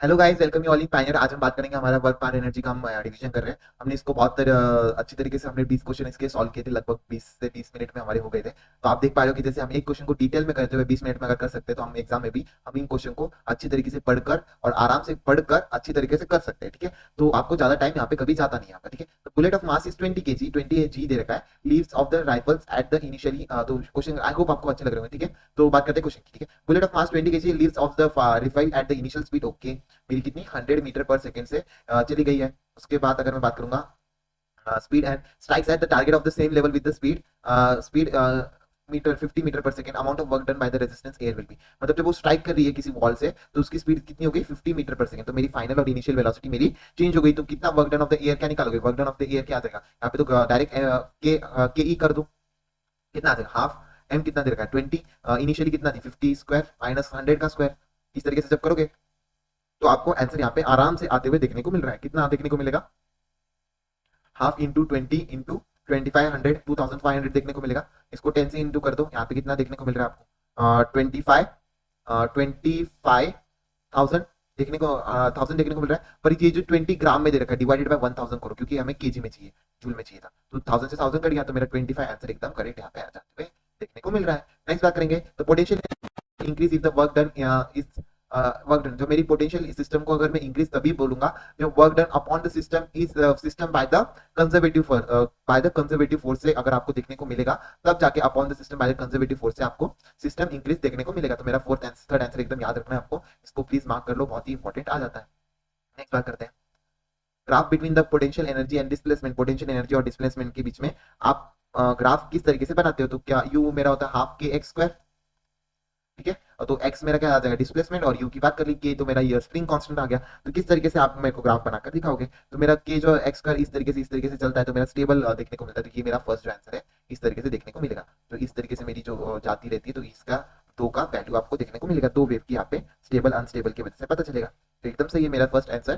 Hello guys, welcome you all in Pioneer. आज हम बात करेंगे हमारा वर्क पार एनर्जी का हम डिवीजन कर रहे हैं। हमने इसको बहुत अच्छी तरीके से हमने 20 क्वेश्चन इसके सॉल्व किए थे, लगभग 20 से 30 मिनट में हमारे हो गए थे। तो आप देख पा रहे हो कि जैसे हम एक क्वेश्चन को डिटेल में करते हुए 20 मिनट में अगर कर सकते हैं, तो हम एग्जाम में भी हम इन क्वेश्चन को अच्छी तरीके से पढ़कर और आराम से पढ़कर अच्छी तरीके से कर सकते हैं। ठीक है, तो आपको ज्यादा टाइम यहाँ पे कभी जाता नहीं है आपका। ठीक है, तो bullet of mass is 20 kg, 20 g दे रखा है। Leaves of the rifles at the initially, तो क्वेश्चन आई होप आपको अच्छे लग रहे होंगे। ठीक है, तो बात करते हैं क्वेश्चन की। ठीक है, bullet of mass 20 kg, leaves of the rifle at the initial speed. Okay, मेरी कितनी 100 मीटर पर सेकेंड से चली गई है। उसके बाद अगर मैं बात करूंगा speed and strikes at the target of the same level with the speed meter 50 meter per second, amount of work done by the resistance air will be. मतलब जब वो स्ट्राइक कर रही है किसी वॉल से, तो उसकी स्पीड कितनी हो गई 50 मीटर पर सेकंड। तो मेरी फाइनल और इनिशियल वेलोसिटी मेरी चेंज हो गई। तो कितना work done of the air क्या निकालोगे? Work done of the air क्या आ जाएगा यहाँ पे? तो डायरेक्ट के ई कर दो, कितना आ जाएगा? हाफ एम कितना दे रखा है 20, इनिशियली कितना थी 50 स्क्वायर माइनस 100 का स्क्वायर। इस तरीके से जब करोगे तो आपको आंसर यहाँ पे आराम से आते हुए देखने को मिल रहा है। कितना देखने को मिलेगा? हाफ इंटू 20 इंटू 2500, 2500 देखने को मिलेगा। इसको 10 से इंटू कर दो, यहाँ पे कितना देखने को मिल रहा है आपको? 25,000 देखने को 1000 देखने को मिल रहा है। पर ये जो 20 ग्राम में दे रखा है, डिवाइडेड बाय 1000 करो, क्योंकि हमें केजी में चाहिए, जूल में चाहिए था। तो 1000 से 1000 कट गया, तो मेरा 25 आंसर एकदम करेक्ट यहाँ पे आ जाते हुए देखने को मिल रहा है। नेक्स्ट बात करेंगे, तो potential increase if the work done is work done. जो मेरी पोटेंशियल सिस्टम को अगर मैं इंक्रीज तभी बोलूंगा जब work done upon the system is system by the conservative force से अगर आपको देखने को मिलेगा, तब जाके upon the system by the conservative force से आपको सिस्टम इंक्रीज देखने को मिलेगा। तो मेरा थर्ड आंसर एकदम याद रखना है आपको, इसको प्लीज मार्क कर लो, बहुत ही इंपॉर्टेंट आ जाता है। नेक्स्ट बात करते हैं, graph between the potential energy and displacement. Potential energy और डिस्प्लेसमेंट के बीच में आप ग्राफ किस तरीके से बनाते हो? तो क्या यू मेरा होता है हाफ के एक्स स्क्वायर। ठीक है, और तो x मेरा क्या आ जाएगा? डिस्प्लेसमेंट। और u की बात कर ली k, तो मेरा ये स्प्रिंग कांस्टेंट आ गया। तो किस तरीके से आप मेरे को ग्राफ बनाकर दिखाओगे? तो मेरा k जो x का इस तरीके से चलता है, तो मेरा स्टेबल देखने को मिलता है। तो ये मेरा फर्स्ट जो आंसर है, इस तरीके से देखने को मिलेगा। तो इस तरीके से मेरी जो जाती रहती है, तो इसका दो का वैल्यू आपको देखने को मिलेगा। दो वेव की यहाँ पे स्टेबल अनस्टेबल की वजह से पता चलेगा। तो एकदम सही है मेरा फर्स्ट आंसर,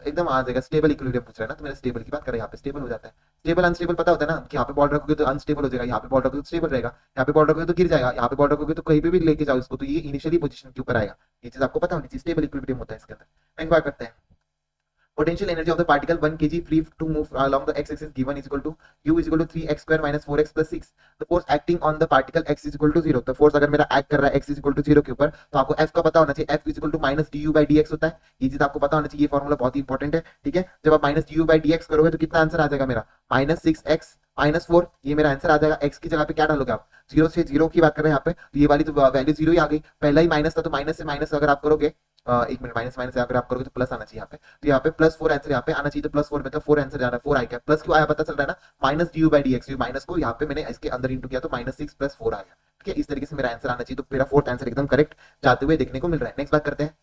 एकदम आ जाएगा। स्टेबल इक्विलिब्रियम पूछ रहा है ना, तो मेरा स्टेबल की बात करें, यहाँ पे स्टेबल हो जाता है। स्टेबल अनस्टेबल पता होता है ना, कि यहाँ पे बॉल रखोगे तो अनस्टेबल हो जाएगा, यहाँ पे बॉल रखोगे तो स्टेबल रहेगा, यहाँ पे बॉल रखोगे तो गिर जाएगा, यहाँ पे बॉल रखोगे तो कहीं पे भी लेके जाओ इसको, तो ये इनिशियली पोजीशन के ऊपर आएगा। ये चीज आपको पता होनी चाहिए, स्टेबल इक्विलिब्रियम होता है इसके अंदर। नेक्स्ट बात करते हैं, potential energy of the particle 1 kg free to move along the x-axis given is equal to u is equal to 3x square minus 4x plus 6. The force acting on the particle x is equal to 0. तो force अगर मेरा act कर रहा है x is equal to 0 के ऊपर, तो आपको f का पता होना चाहिए। f is equal to minus du by dx होता है। ये चीज आपको पता होना चाहिए, ये फॉर्मूला बहुत ही इंपॉर्टेंट है। ठीक है, जब आप माइनस du by dx करोगे तो कितना आंसर आ जाएगा मेरा? -6x -4। ये मेरा आंसर आ जाएगा। x की जगह पे क्या डालोगे आप? जीरो से जीरो की बात कर रहे हैं यहाँ पे, तो ये वाली तो वैल्यू जीरो ही आ गई। पहला ही माइनस था, तो माइनस से माइनस अगर आप करोगे, एक मिनट, माइनस माइनस अगर आप करोगे तो प्लस आना चाहिए यहाँ पे। तो यहाँ पे +4 आंसर यहाँ पे आना चाहिए। तो +4 मतलब 4 आंसर जाना है, 4 आएगा। प्लस क्यों आया पता चल रहा है ना? Minus D U by D x, minus को यहाँ पे मैंने इसके अंदर इंटू किया, तो -6 + 4 आ गया। ठीक है, इस तरीके से मेरा आंसर आना चाहिए। तो मेरा फोर्थ आंसर एकदम करेक्ट जाते हुए देखने को मिल रहा है। नेक्स्ट बात करते हैं,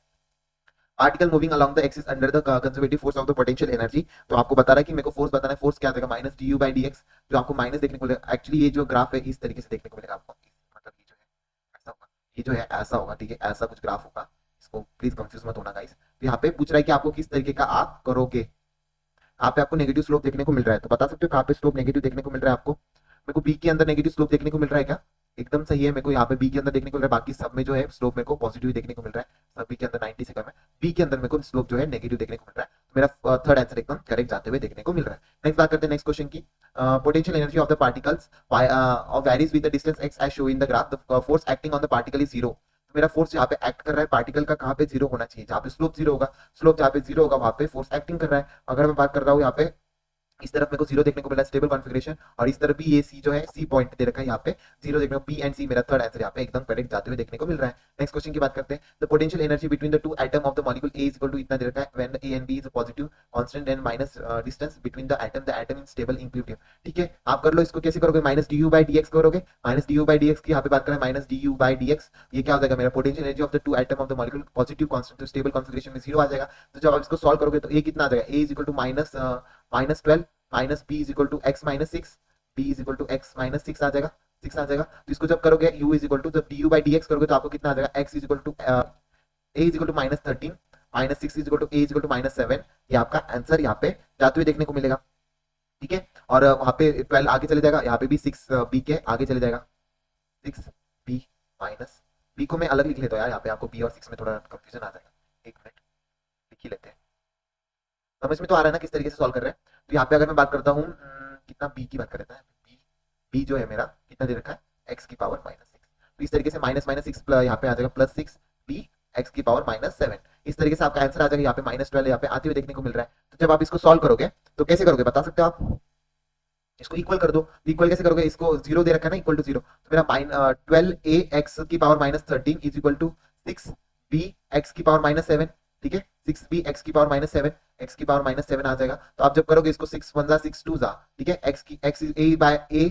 particle moving along the axis under the conservative force of the potential energy। तो आपको बता रहा है कि मेरे को फोर्स बताना है। फोर्स क्या आ जाएगा? Minus D U by D x. जो आपको माइनस देखने को मिलेगा, एक्चुअली ये जो ग्राफ है इस तरीके से देखने को मिलेगा आपको। मतलब ये जो है ऐसा होगा, ये जो है ऐसा होगा। ठीक है, ऐसा कुछ ग्राफ होगा। इसको प्लीज कंफ्यूज मत होना गाइस। तो यहाँ पे पूछ रहा है कि आपको किस तरीके का आप करोगे। यहाँ पे आपको नेगेटिव स्लोप देखने को मिल रहा है, तो बता सकते हो कहाँ पे स्लोप नेगेटिव देखने को मिल रहा है आपको? मेरे को बी के अंदर नेगेटिव स्लोप देखने को मिल रहा है क्या? एकदम सही है, मेरे को यहाँ पे बी के अंदर देखने को मिल रहा है। बाकी सब में जो है स्लोप मेरे को पॉजिटिव देखने को मिल रहा है। सभी के अंदर 90 से कम है, बी के अंदर मेरे को स्लोप जो है नेगेटिव देखने को मिल रहा है। तो मेरा थर्ड आंसर एकदम करेक्ट जाते हुए देखने को मिल रहा है। नेक्स्ट बात करते हैं नेक्स्ट क्वेश्चन की। Potential energy of the particles varies with the distance x as show in the graph. The force acting on the particle is zero. तो मेरा फोर्स यहाँ पे एक्ट कर रहा है पार्टिकल का, कहाँ पे? जीरो होना चाहिए, जहाँ पे स्लोप जीरो होगा। स्लोप जहाँ पे जीरो होगा वहाँ पे फोर्स एक्टिंग कर रहा है। अगर मैं बात कर रहा हूँ यहाँ पे, इस तरफ मेरे को जीरो देखने को मिला, स्टेबल कॉन्फिगरेशन, और इस तरफ भी ये सी जो है, सी पॉइंट दे रखा है यहाँ पे, जीरो देखने को, पी एंड सी मेरा थर्ड आंसर यहाँ पे एकदम करेक्ट जाते हुए देखने को मिल रहा है। नेक्स्ट क्वेश्चन की बात करते हैं, the potential energy between the two atom of the molecule A is equal to इतना दे रखा है, when A and B is positive constant and minus distance between the atom in stable equilibrium. ठीक है, आप कर लो इसको, कैसे करोगे? Minus D U by D X करोगे। Minus D U by D X की यहाँ पे बात करें, minus D U by D x, ये क्या हो जाएगा मेरा? Potential energy of the two atom of the molecule positive constant, तो स्टेबल कॉन्फिगरेशन में जीरो आ जाएगा। तो जब आप इसको सॉल्व करोगे तो ए कितना आ जाएगा? A is equal to -12 minus B is equal to X minus six, B is equal to X minus six आ जाएगा, 6 आ जाएगा। तो इसको जब करोगे u इज इक्वल टू, जब D U by D X करोगे तो आपको कितना आ जाएगा? x is equal to A is equal to -13 minus six is equal to A is equal to -7। ये आपका आंसर यहाँ पे जाते हुए देखने को मिलेगा। ठीक है, और वहाँ पे 12 आगे चले जाएगा, यहाँ पे भी 6 बी के आगे चले जाएगा। 6 बी माइनस बी को मैं अलग लिख लेता हूँ यार, यहाँ पे आपको बी और 6 में थोड़ा कंफ्यूजन आ जाएगा। एक मिनट, समझ में तो आ रहा है ना किस तरीके से सॉल्व कर रहे हैं। तो यहाँ पे अगर मैं बात करता हूँ कितना बी की बात कर रहे हैं, बी जो है मेरा कितना दे रखा है एक्स की पावर -6, तो इस तरीके से -6 यहाँ पे आ जाएगा +6 बी एक्स की पावर -7। इस तरीके से आपका आंसर आ जाएगा यहाँ पे -12 यहाँ पे आते हुए देखने को मिल रहा है। तो जब आप इसको सॉल्व करोगे तो कैसे करोगे बता सकते हो आप? इसको इक्वल कर दो। इक्वल कैसे करोगे? इसको 0 दे रखा है ना, इक्वल टू 0, तो मेरा 12a एक्स की पावर -13 इज इक्वल टू 6b एक्स की पावर -7। ठीक है, 6b एक्स की पावर -7, एक्स की पावर -7 आ जाएगा। तो आप जब करोगे इसको 6 1 जा 6 2 जा, ठीक है, x a by a,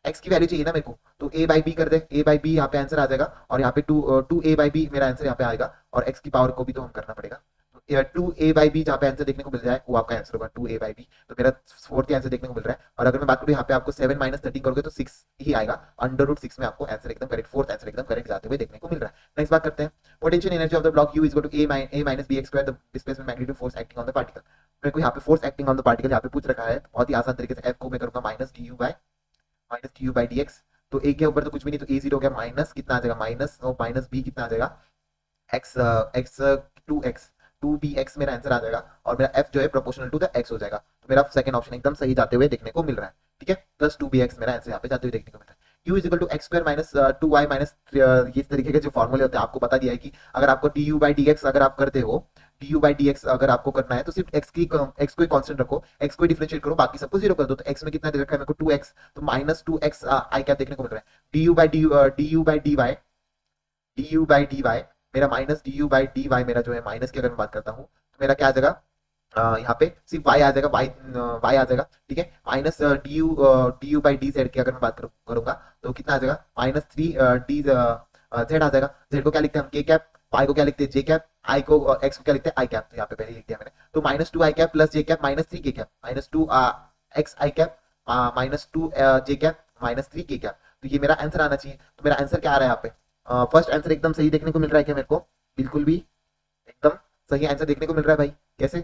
x की वैल्यू चाहिए ना मेरे को, तो a बाई बी कर दे, a बाई बी यहाँ पे आंसर आ जाएगा, और यहाँ पे 2a बाई बी मेरा आंसर यहाँ पे आएगा, और x की पावर को भी तो हम करना पड़ेगा। तो 2a बाई बी जहाँ पे आंसर देखने को मिल जाए वो आपका आंसर होगा 2a बाई बी। तो मेरा फोर्थ आंसर देखने को मिल रहा है। और अगर मैं बात करूँ यहाँ पे आपको 7 -13 करोगे तो 6 ही आएगा, √6 में आपको आंसर एकदम करेक्ट, फोर्थ आंसर एकदम करेक्ट जाते हुए देखने को मिल रहा है। नेक्स्ट बात करते हैं, potential energy of the block U is equal to a minus bx square, the displacement magnitude force acting on the particle. मेरे को यहाँ पे force acting on the particle यहाँ पे पूछ रखा है, बहुत ही आसान तरीके से f को मैं करूंगा -du बाई dx। तो a के ऊपर तो कुछ भी नहीं, तो a0 हो गया, माइनस कितना आ जाएगा, माइनस और माइनस b कितना आ जाएगा, x x 2x 2bx मेरा आंसर आ जाएगा, और मेरा f जो है प्रोपोर्शनल टू द x हो जाएगा। तो मेरा सेकंड ऑप्शन एकदम सही जाते हुए देखने को मिल रहा है। ठीक है, प्लस 2bx मेरा आंसर यहाँ पे जाते हुए देखने को मिल रहा है। u is equal to x square minus 2y minus, ये इस तरीके के जो फॉर्मूले होते हैं आपको बता दिया है कि अगर आपको du बाई dx अगर आप करते हो, du बाई dx अगर आपको करना है तो सिर्फ x को ही कांस्टेंट रखो, x को डिफरेंशिएट करो, बाकी सबको 0 कर दो। तो x में कितना दे रखा है मेरे को 2x, तो -2x आई कैप देखने को मिल रहा है। du बाई dy मेरा माइनस du बाई dy मेरा जो है माइनस की अगर मैं बात करता हूँ तो मेरा क्या आ जाएगा, यहाँ पे सिर्फ y आ जाएगा, y आ जाएगा। ठीक है, माइनस du बाई dz की अगर मैं बात करूंगा तो कितना आ जाएगा, -3 z आ जाएगा। z को क्या लिखते हैं हम, k कैप, y को क्या लिखते हैं, j कैप, i को x को क्या लिखते हैं, i कैप। तो यहाँ पे पहले लिख दिया मैंने, तो -2 i cap plus j cap -3 k cap, -2 x i cap -2 j cap -3 k cap. तो ये मेरा आंसर आना चाहिए। तो मेरा आंसर क्या आ रहा है यहाँ पे, फर्स्ट आंसर एकदम सही देखने को मिल रहा है क्या मेरे को? बिल्कुल भी एकदम सही आंसर देखने को मिल रहा है भाई। कैसे?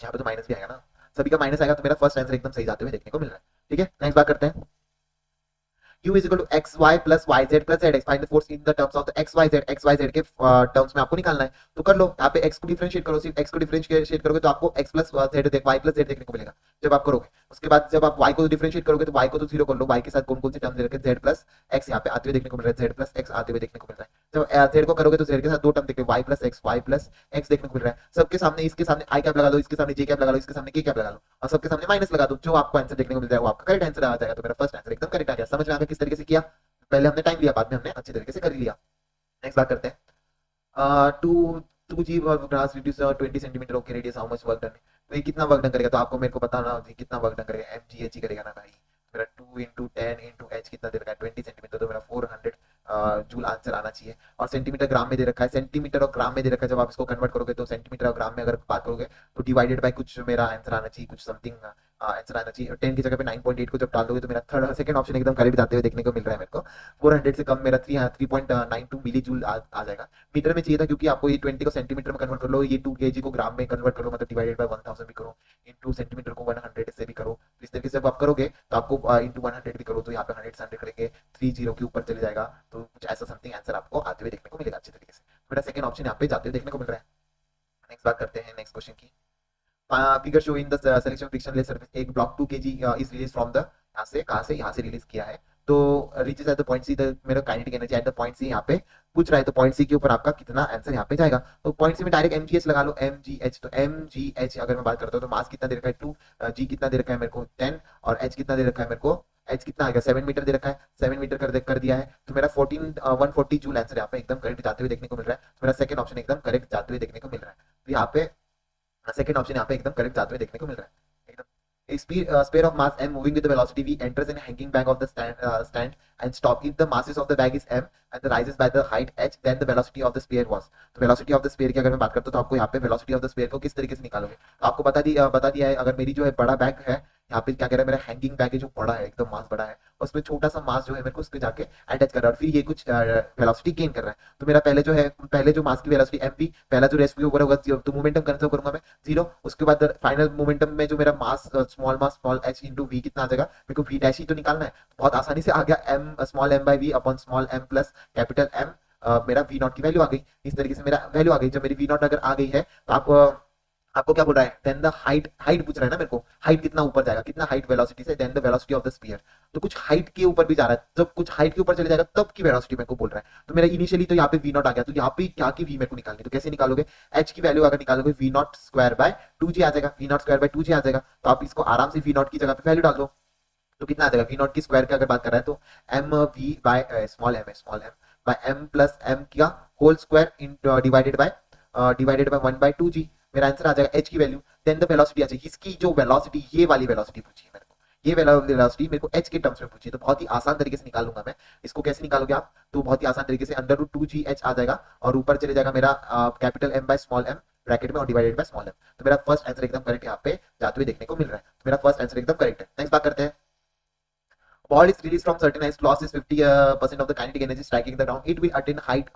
यहाँ पे तो माइनस भी आएगा ना, सभी का माइनस आएगा, तो मेरा फर्स्ट आंसर एकदम सही जाते हुए देखने को मिल रहा है। ठीक है, नेक्स्ट बात करते हैं, u is equal to xy plus yz plus zx, find the force in the terms of the xyz के टर्म्स में आपको निकालना है। तो कर लो, यहाँ पे x को डिफरेंशिएट करो, सिर्फ x को डिफरेंशिएट करोगे तो आपको x plus y plus z देखने को मिलेगा जब आप करोगे। उसके बाद जब आप y को डिफरेंशिएट करोगे तो y को तो 0 कर लो, y के साथ कौन कौन से टर्म दे रखे, z plus x यहाँ पे आते हुए देखने को मिल रहा है, z plus x आते हुए देखने को मिल रहा है। जब z को करोगे तो z के साथ दो टर्म देखते y plus x देखने को मिल रहा है। सबके सामने, इसके सामने i कैप लगा लो, इसके सामने j कैप लगा लो, इसके सामने k कैप लगा लो, और सबके सामने माइनस लगा दो, जो आपको आंसर देखने को मिल जाए वो आपका करेक्ट आंसर आ जाएगा। तो मेरा फर्स्ट आंसर एकदम करेक्ट आ गया। समझ में आ गया किस तरीके से किया? पहले हमने टाइम लिया, बाद में हमने अच्छे तरीके से कर लिया। नेक्स्ट बात करते हैं, to G grass reduce 20 centimetre okay radius, how much work done. तो ये कितना वर्क डन करेगा, तो आपको मेरे को बताना जी कितना वर्क डन करेगा, mgh ही करेगा ना भाई। मेरा 2 × 10 × h कितना दे रखा है, 20 सेंटीमीटर, तो मेरा 400 जूल आंसर आना चाहिए। और सेंटीमीटर ग्राम में दे रखा है, सेंटीमीटर और ग्राम में दे रखा है। जब आप इसको कन्वर्ट करोगे तो सेंटीमीटर और ग्राम में अगर बात करोगे तो डिवाइडेड बाय कुछ मेरा आंसर आना चाहिए, कुछ समथिंग आंसर आना चाहिए। 10 की जगह पे 9.8 को जब डाल दोगे तो मेरा थर्ड सेकंड ऑप्शन एकदम करेक्ट जाते हुए देखने को मिल रहा है मेरे को। 400 से कम मेरा 3.92 मिली जूल आ जाएगा। मीटर में चाहिए था क्योंकि आपको ये 20 को सेंटीमीटर में कन्वर्ट कर लो, ये 2 kg को ग्राम में कन्वर्ट करो, मतलब डिवाइडेड बाय 1000 भी करो, इनटू सेंटीमीटर को 100 से भी करो। तो इस तरीके से आप करोगे तो आपको इनटू 100 भी करो तो यहाँ पे 100 से 100 करेंगे 30 के ऊपर चले जाएगा। तो कुछ ऐसा समथिंग आंसर आपको आते हुए देखने को मिलेगा अच्छे तरीके से। मेरा सेकंड ऑप्शन यहाँ पे जाते हुए देखने को मिल रहा है। नेक्स्ट बात करते हैं नेक्स्ट क्वेश्चन की। Figure show in the selection frictionless surface, एक block 2 kg is release from the, यहाँ से रिलीज किया है, तो reaches at the point C the, मेरा kinetic energy at the point C यहाँ पे पूछ रहा है। तो पॉइंट सी के ऊपर आपका कितना आंसर यहाँ पे जाएगा, तो पॉइंट सी में डायरेक्ट mgh लगा लो, mgh। तो mgh अगर मैं बात करता हूँ तो मास कितना दे रखा है 2, g कितना दे रखा है मेरे को 10, और h कितना दे रखा है मेरे को, h कितना आ गया 7 मीटर दे रखा है, 7 मीटर कर दिया है। तो मेरा 140 जूल आंसर यहाँ पे एकदम करेक्ट जाते हुए देखने को मिल रहा है। तो मेरा सेकंड ऑप्शन एकदम करेक्ट जाते हुए देखने को मिल रहा है। तो यहाँ पे सेकंड ऑप्शन यहाँ पे एकदम करेक्ट जाते हुए देखने को मिल रहा है एकदम। A sphere of mass m moving with the velocity v enters in a hanging bag of the stand and stop. If the masses of the bag is m and the rises by the height h, then the velocity of the sphere was. तो velocity of the sphere की अगर मैं बात करता हूँ तो आपको यहाँ पे velocity of the sphere को किस तरीके से निकालोगे, तो आपको बता दिया है। अगर मेरी जो है बड़ा बैग है, यहाँ पे क्या कह रहा है, मेरा हैंगिंग बैग है जो बड़ा है, एकदम मास बड़ा है, उसमें छोटा सा मास जो है मेरे को उसके जाके अटैच कर रहा है, और फिर ये कुछ वेलोसिटी गेन कर रहा है। तो मेरा पहले जो मास की वेलोसिटी mv, पहला जो रेस्ट के ऊपर होगा तो मोमेंटम कंसिडर करूंगा मैं 0। उसके बाद फाइनल मोमेंटम में जो मेरा mass small h into v कितना आ जाएगा, मेरे को v डैश ही तो निकालना है। बहुत आसानी से आ गया, m small m by v upon small m plus capital M। मेरा v नॉट की वैल्यू आ गई। इस तरीके से मेरा वैल्यू आ गई। जब मेरी v नॉट अगर आ गई है तो आप आपको क्या बोल रहा है, देन द हाइट, हाइट पूछ रहा है ना मेरे को, हाइट कितना ऊपर जाएगा, कितना हाइट वेलोसिटी से, then the velocity of the sphere. तो कुछ हाइट के ऊपर भी जा रहा है, जब कुछ हाइट के ऊपर चले जाएगा तब की वेलोसिटी मेरे को बोल रहा है। तो मेरा इनिशियली तो यहाँ पे वी नॉट आ गया, तो यहाँ पे क्या की वी मेरे को निकालनी, तो कैसे निकालोगे, एच की वैल्यू अगर निकालोगे v naught square by 2g आ जाएगा, v naught square by 2g आ जाएगा। तो आप इसको आराम से वी नॉट की जगह पे वैल्यू डाल दो, तो कितना आ जाएगा, वी नॉट की स्क्वायर की अगर बात कर रहा है तो M V by small M है, small M by M plus M का whole square in divided by 1/2g। मेरा आंसर आ जाएगा एच की वैल्यू, देन द वेलोसिटी आ जाएगी, इसकी जो वेलोसिटी, ये वाली वेलोसिटी पूछी है मेरे को, ये वेलोसिटी मेरे को एच के टर्म्स में पूछी है, तो बहुत ही आसान तरीके से निकाल लूंगा मैं। इसको कैसे निकालोगे आप, तो बहुत ही आसान तरीके से अंडर रूट 2gh आ जाएगा और ऊपर चले जाएगा मेरा capital M by small m bracket में और डिवाइडेड बाय स्मॉल एम। तो मेरा फर्स्ट आंसर एकदम करेक्ट यहाँ पे जाते हुए देखने को मिल रहा है, तो मेरा फर्स्ट आंसर एकदम करेक्ट है। नेक्स्ट बात करते हैं, ball is released from certain height, losses 50% of the kinetic energy striking the ground, it will attain height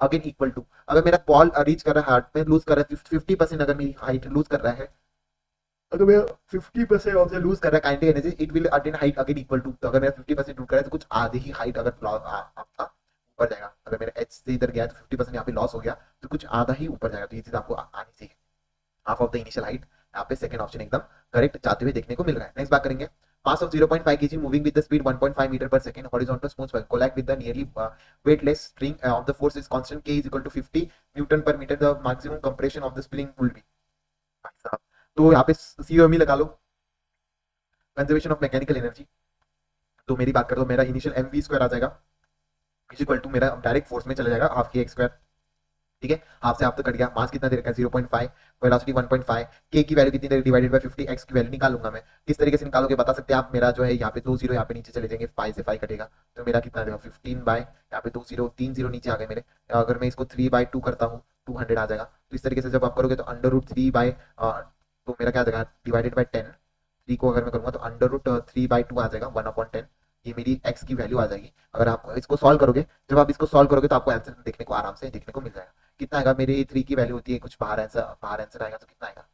again equal to। अगर मेरा बॉल रीच कर रहा है हार्ट में, लूज कर रहा है 50%, अगर मेरी हाइट लूज कर रहा है, अगर मेरा 50% ऑफ द लूज कर रहा है kinetic energy, it will attain height again equal to. तो अगर मेरा 50% लूज कर रहा है तो कुछ आधे ही हाइट अगर आपका ऊपर जाएगा, अगर मेरा एच से इधर गया तो 50% यहाँ पे लॉस हो गया, तो कुछ आधा ही ऊपर जाएगा। तो ये चीज आपको आनी चाहिए, half of the initial height. यहाँ पे सेकंड ऑप्शन एकदम करेक्ट जाते हुए देखने को मिल रहा है। नेक्स्ट बात करेंगे, mass of 0.5 kg moving with the speed 1.5 meter per second horizontal smooth spike collide with the nearly weightless string of the force is constant k is equal to 50 newton पर metre, the maximum compression of the spring will be. तो यहाँ पे COME लगा लो, conservation of mechanical energy. तो मेरी बात करो तो मेरा इनिशियल एम वी स्क्वायर आ जाएगा इज इक्वल टू, मेरा डायरेक्ट फोर्स में चला जाएगा हाफ के एक्स स्क्वायर, ठीक है, हाफ से हाफ तो कट गया, मास कितना दे रखा है 0.5, वेलोसिटी 1.5, के की वैल्यू कितनी दे डिवाइडेड बाय 50, एक्स की वैल्यू निकालूंगा मैं। किस तरीके से निकालोगे बता सकते हैं आप, मेरा जो है यहाँ पे 2 जीरो यहाँ पे नीचे चले जाएंगे, 5 से 5 कटेगा, तो मेरा कितना देगा 15 बाय यहाँ पे 2 जीरो, 3 जीरो नीचे आ गए मेरे। अगर मैं इसको 3/2 करता हूँ 200 आ जाएगा। तो इस तरीके से जब आप करोगे तो अंडर रूट 3 बाय, तो मेरा क्या आ जाएगा डिवाइडेड बाय 10, 3 को अगर मैं करूंगा तो अंडर रूट 3/2 आ जाएगा 1/10, ये मेरी एक्स की वैल्यू आ जाएगी। अगर आप इसको सॉल्व करोगे, जब आप इसको सॉल्व करोगे तो आपको आंसर देखने को आराम से देखने को मिल जाएगा। कितना आएगा, मेरी 3 की वैल्यू होती है कुछ बाहर आंसर आएगा तो कितना आएगा,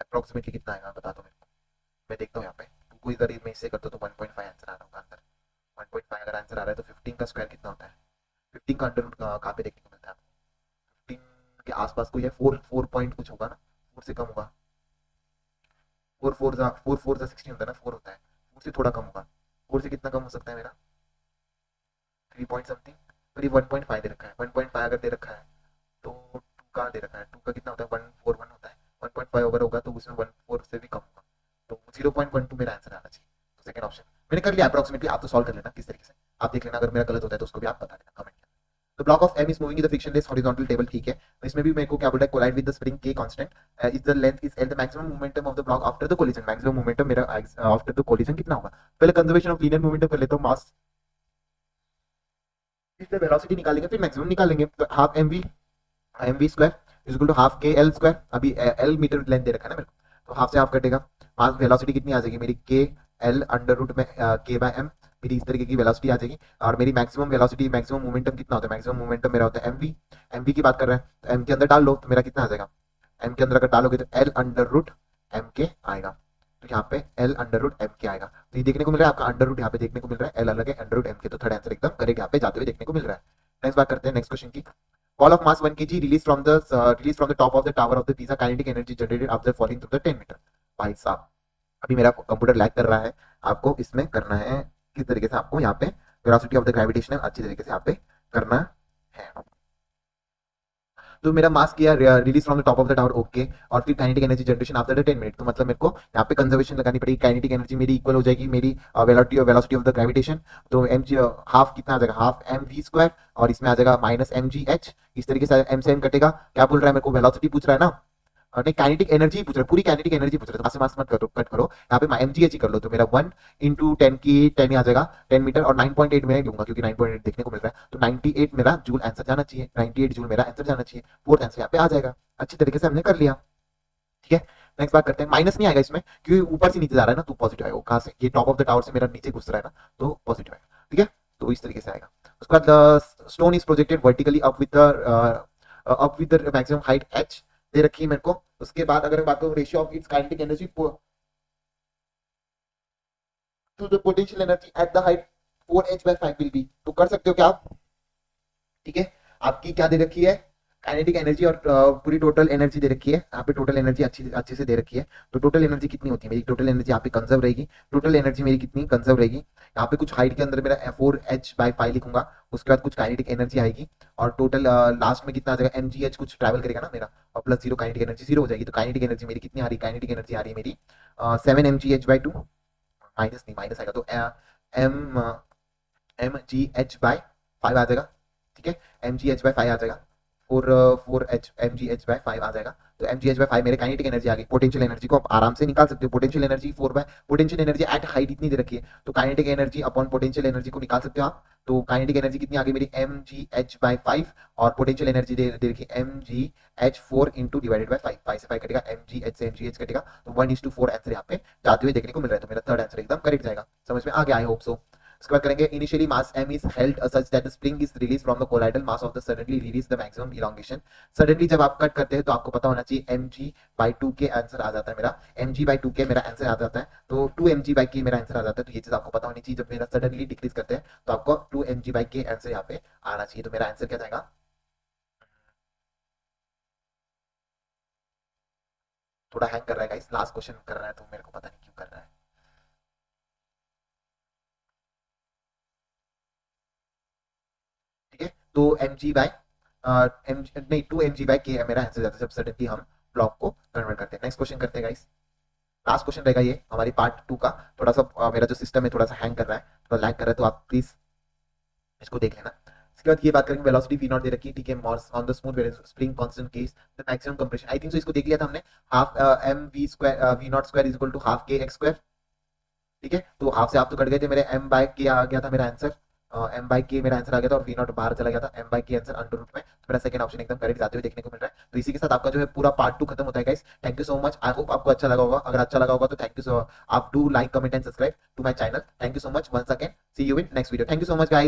अप्रोक्सीमेटली कितना आएगा बता दो मेरे को, मैं देखता हूँ यहाँ पे। कोई इधर मैं इससे करता हूँ तो 1.5 आंसर आ रहा होगा अंदर, 1.5 अगर आंसर आ रहा है तो 15 का स्क्वायर कितना होता है, 15 का अंडर रूट कहाँ पे देखने को मिलता है आपको, 15 के आसपास कोई है, 4 पॉइंट कुछ होगा ना, 4 से कम होगा, 4 4 16 होता है ना, 4 होता है, 4 से थोड़ा कम होगा, 4 से कितना कम हो सकता है मेरा, 3 पॉइंट समथिंग। तो ये 1.5 दे रखा है, 1.5 अगर दे रखा है तो 2 का दे रखा है, 2 का कितना होता है 141 होता है, 1.5 अगर होगा तो उसमें 1.4 से भी कम होगा, तो 0.12 मेरा आंसर आना चाहिए। तो सेकंड ऑप्शन मैंने कर लिया अप्रोक्सीमेटली, आप तो सॉल्व कर लेना किस तरीके से, आप देख लेना, अगर मेरा गलत होता है तो उसको भी आप बता देना कमेंट। तो block of M is moving in the frictionless horizontal table, ठीक है, तो इसमें भी मेरे को क्या बोल रहा है, कोलाइड विद द स्प्रिंग के constant is the length is L, the maximum momentum of the block after the collision, maximum momentum मेरा आफ्टर द कोलिजन कितना होगा। पहले कंजर्वेशन ऑफ लीनियर मोमेंटम कर लेता हूँ, मास इससे वेलोसिटी निकालेंगे फिर मैक्सिमम निकालेंगे, तो half M V square is equal to half के एल स्क्वायर, अभी एल मीटर लेंथ दे रखा है ना मेरे को, तो हाफ से हाफ कटेगा, मास वेलोसिटी कितनी आ जाएगी मेरी के एल अंडर रूट में के बाय एम, मेरी इस तरीके की वेलोसिटी आ जाएगी। और मेरी मैक्सिमम वेलोसिटी, मैक्सिमम मोमेंटम कितना होता है, मैक्सिमम मोमेंटम मेरा होता है एम वी की बात कर रहे हैं, तो एम के अंदर डाल लो तो मेरा कितना आ जाएगा, एम के अंदर अगर डालोगे तो एल अंडर रूट एम के आएगा, तो यहाँ पे एल अंडर रूट एम के आएगा। तो ये देखने को मिल रहा है आपका अंडर रूट यहाँ पे देखने को मिल रहा है, एल अलग है अंडर रूट एम के, तो थर्ड आंसर एकदम करेक्ट यहाँ पे जाते हुए देखने को मिल रहा है। नेक्स्ट बात करते हैं नेक्स्ट क्वेश्चन की, ball of mass 1 kg released from the top of the tower of the pizza, kinetic energy generated after falling through the 10 metre. भाई साहब अभी मेरा कंप्यूटर लैग कर रहा है, आपको इसमें करना है किस तरीके से, आपको यहाँ पे वेलोसिटी ऑफ द ग्रेविटेशन अच्छी तरीके से यहाँ पे करना है। तो मेरा मास किया release from the top of the tower, okay, और फिर kinetic energy generation after the 10 minute, तो मतलब मेरे को यहाँ पे कंजर्वेशन लगानी पड़ेगी, काइनेटिक एनर्जी मेरी इक्वल हो जाएगी मेरी वेलोसिटी ऑफ द ग्रेविटेशन, तो एम जी हाफ कितना आ जाएगा, हाफ एम वी स्क्वायर, और इसमें आ जाएगा माइनस एम जी एच, इस तरीके से एम से एम कटेगा। क्या बोल रहा है मेरे को, वेलोसिटी पूछ रहा है ना, नहीं काइनेटिक एनर्जी पूछ रहा है, पूरी काइनेटिक एनर्जी पूछ रहा है, तो मास से मास मत करो, कट करो, यहाँ पे एम जी एच ही कर लो, तो मेरा 1 इंटू 10 की 10 आ जाएगा 10 मीटर, और 9.8 मैं लूंगा क्योंकि 9.8 देखने को मिल रहा है, तो 98 मेरा जूल आंसर जाना चाहिए, 98 जूल मेरा आंसर जाना चाहिए, फोर्थ आंसर यहाँ पे आ जाएगा। अच्छी तरीके से हमने कर लिया, ठीक है। नेक्स्ट बात करते हैं, माइनस नहीं आएगा इसमें क्योंकि ऊपर से नीचे जा रहा है ना, तो पॉजिटिव आएगा, कहाँ से, ये टॉप ऑफ द टावर से मेरा नीचे घुस रहा है ना, तो पॉजिटिव आएगा, ठीक है, तो इस तरीके से आएगा। उसके बाद stone is projected vertically up with the maximum height H दे रखी है मेरे को। उसके बाद अगर मैं बात करूं ratio of its kinetic energy to the potential energy at the height 4h/5 will be, तो कर सकते हो क्या आप, ठीक है, आपकी क्या दे रखी है, काइनेटिक एनर्जी और पूरी टोटल एनर्जी दे रखी है। यहाँ पे टोटल एनर्जी अच्छी अच्छे से दे रखी है। तो टोटल एनर्जी कितनी होती है मेरी, टोटल एनर्जी यहाँ पे कंजर्व रहेगी। टोटल एनर्जी मेरी कितनी कंजर्व रहेगी, यहाँ पे कुछ हाइट के अंदर मेरा 4h/5 लिखूंगा, उसके बाद कुछ काइनेटिक एनर्जी आएगी और टोटल लास्ट में कितना आ जाएगा, mgh कुछ ट्रैवल करेगा ना मेरा, और plus zero kinetic energy zero हो जाएगी। तो काइनेटिक एनर्जी मेरी कितनी आ रही है, काइनेटिक एनर्जी आ रही है मेरी 7 mgh/2, माइनस नहीं माइनस आएगा तो एम mgh/5 आ जाएगा। ठीक है, mgh/5 आ जाएगा, 4 mgh/5 आ जाएगा। तो mgh/5 मेरे काइनेटिक एनर्जी आ गई। पोटेंशियल एनर्जी को आप आराम से निकाल सकते हो। Potential energy potential energy eight height इतनी दे रखी है, तो kinetic energy upon potential energy को निकाल सकते हो आप। तो काइनेटिक एनर्जी कितनी आ गई मेरी mgh/5, और पोटेंशियल एनर्जी दे रखी है mgh4 इंटू डिवाइडेड बाय 5, 5 से 5 कटेगा, mgh से mgh कटेगा, तो 1:4 आंसर यहाँ पे जाते हुए देखने को मिल रहा है। तो मेरा थर्ड आंसर एकदम करेक्ट जाएगा। समझ में आ गया, आई होप सो। उसके बाद करेंगे, initially mass m is held such that the spring is released from the colloidal mass of the suddenly release the maximum elongation। Suddenly जब आप कट करते हैं तो आपको पता होना चाहिए mg/2 के आंसर आ जाता है मेरा, mg/2 के मेरा आंसर आ जाता है, तो 2 mg/k मेरा आंसर आ जाता है। तो ये चीज आपको पता होनी चाहिए, जब मेरा सडनली डिक्रीज करते हैं तो आपको 2 mg/k आंसर यहाँ पे आना चाहिए। तो मेरा आंसर क्या जाएगा, थोड़ा हैंग कर रहा है गाइस, लास्ट क्वेश्चन कर रहा है तो मेरे को पता नहीं क्यों कर रहा है। ठीक है, तो नहीं 2 mg/k है मेरा आंसर जाता है जब सडनली हम ब्लॉक को कन्वर्ट करते हैं। नेक्स्ट क्वेश्चन करते हैं गाइस, लास्ट क्वेश्चन रहेगा ये हमारी पार्ट 2 का। थोड़ा सा मेरा जो सिस्टम है थोड़ा सा हैंग कर रहा है, थोड़ा लैग कर रहा है, तो आप प्लीज इसको देख लेना। इसके बाद ये बात करेंगे, वेलोसिटी वी नॉट दे रखी है। ठीक है, mass on the smooth spring constant case the maximum compression, I think so इसको देख लिया था हमने, half mv² v naught square is equal to half kx²। ठीक है, तो हाफ से हाफ तो कट गए थे, मेरे m/k आ गया था मेरा आंसर, m/k मेरा आंसर आ गया था, और वी नॉट बाहर चला गया था, m/k आंसर अंडर रूट में। तो मेरा सेकंड ऑप्शन एकदम करेक्ट जाते हुए देखने को मिल रहा है। तो इसी के साथ आपका जो है पूरा पार्ट 2 खत्म होता है guys. Thank you so much, I hope आपको अच्छा लगा होगा। अगर अच्छा लगा होगा तो थैंक यू सो, आप do like comment and subscribe to my channel. Thank you so much once again, see you in next video. Thank you so much guys.